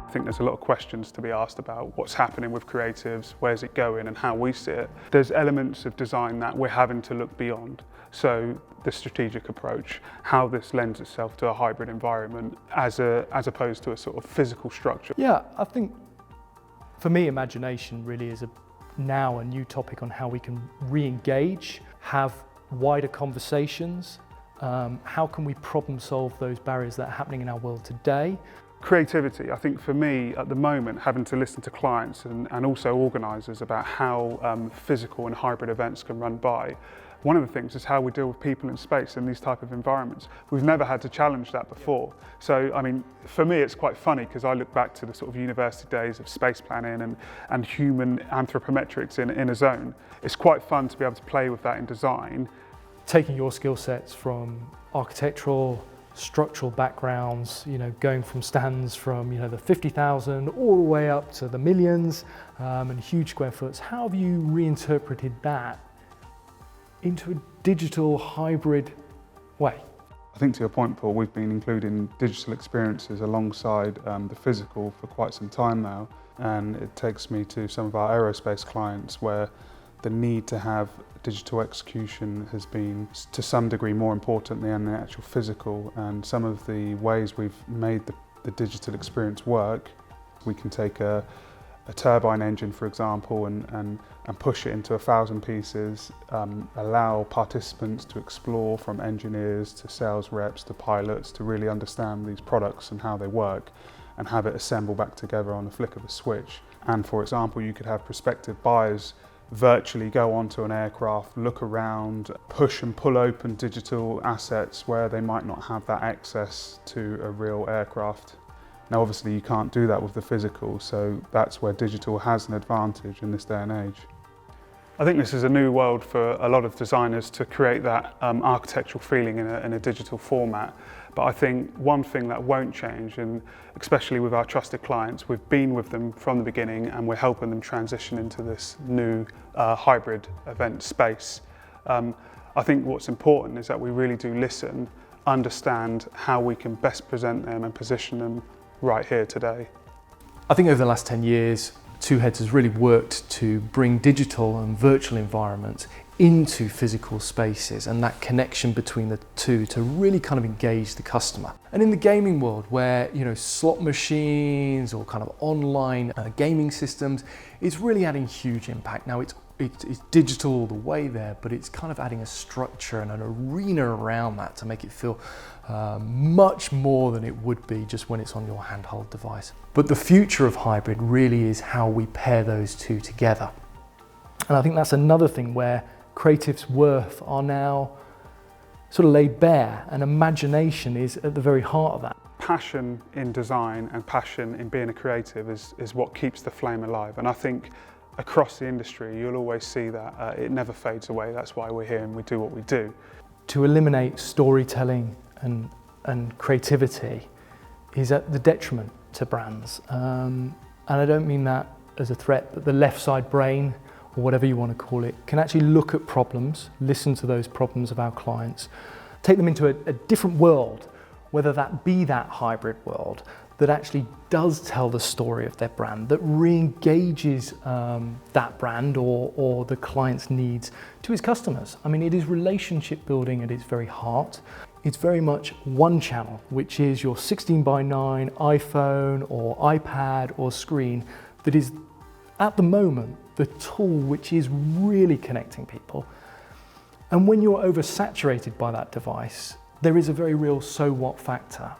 I think there's a lot of questions to be asked about what's happening with creatives, where's it going and how we see it. There's elements of design that we're having to look beyond. So the strategic approach, how this lends itself to a hybrid environment as opposed to a sort of physical structure. Yeah, I think for me imagination really is now a new topic on how we can re-engage, have wider conversations, how can we problem solve those barriers that are happening in our world today. Creativity, I think for me at the moment, having to listen to clients and also organisers about how physical and hybrid events can run by. One of the things is how we deal with people in space in these type of environments. We've never had to challenge that before. So, I mean, for me it's quite funny because I look back to the sort of university days of space planning and human anthropometrics in a zone. It's quite fun to be able to play with that in design. Taking your skill sets from architectural, structural backgrounds, going from stands from the 50,000 all the way up to the millions and huge square foots. How have you reinterpreted that into a digital hybrid way? I think to your point, Paul, we've been including digital experiences alongside the physical for quite some time now, and it takes me to some of our aerospace clients where the need to have digital execution has been to some degree more important than the actual physical, and some of the ways we've made the digital experience work. We can take a turbine engine, for example, and push it into 1,000 pieces, allow participants to explore, from engineers to sales reps to pilots, to really understand these products and how they work and have it assemble back together on the flick of a switch. And for example, you could have prospective buyers virtually go onto an aircraft, look around, push and pull open digital assets where they might not have that access to a real aircraft. Now obviously you can't do that with the physical, so that's where digital has an advantage in this day and age. I think this is a new world for a lot of designers to create that architectural feeling in a digital format. But I think one thing that won't change, and especially with our trusted clients, we've been with them from the beginning and we're helping them transition into this new hybrid event space. I think what's important is that we really do listen, understand how we can best present them and position them right here today. I think over the last 10 years, Two Heads has really worked to bring digital and virtual environments into physical spaces, and that connection between the two to really kind of engage the customer. And in the gaming world, where slot machines or kind of online gaming systems, it's really adding huge impact. Now it's digital all the way there, but it's kind of adding a structure and an arena around that to make it feel much more than it would be just when it's on your handheld device. But the future of hybrid really is how we pair those two together. And I think that's another thing where creative's worth are now sort of laid bare, and imagination is at the very heart of that. Passion in design and passion in being a creative is what keeps the flame alive. And I think across the industry, you'll always see that it never fades away. That's why we're here and we do what we do. To eliminate storytelling and creativity is at the detriment to brands. And I don't mean that as a threat, but the left side brain, or whatever you want to call it, can actually look at problems, listen to those problems of our clients, take them into a different world, whether that be that hybrid world that actually does tell the story of their brand, that re-engages that brand or the client's needs to his customers. I mean, it is relationship building at its very heart. It's very much one channel, which is your 16:9 iPhone or iPad or screen that is, at the moment, the tool which is really connecting people. And when you're oversaturated by that device, there is a very real so what factor.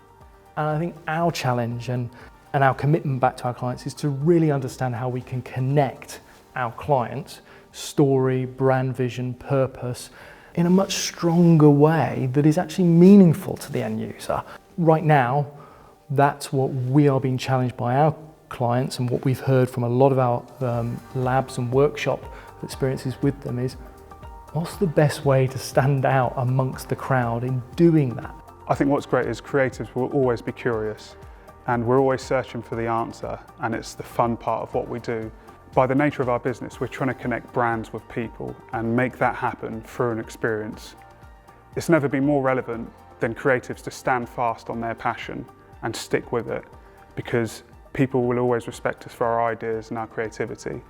And I think our challenge and our commitment back to our clients is to really understand how we can connect our clients' story, brand vision, purpose in a much stronger way that is actually meaningful to the end user. Right now, that's what we are being challenged by our clients, and what we've heard from a lot of our labs and workshop experiences with them is, what's the best way to stand out amongst the crowd in doing that? I think what's great is creatives will always be curious, and we're always searching for the answer, and it's the fun part of what we do. By the nature of our business, we're trying to connect brands with people and make that happen through an experience. It's never been more relevant than creatives to stand fast on their passion and stick with it, because people will always respect us for our ideas and our creativity.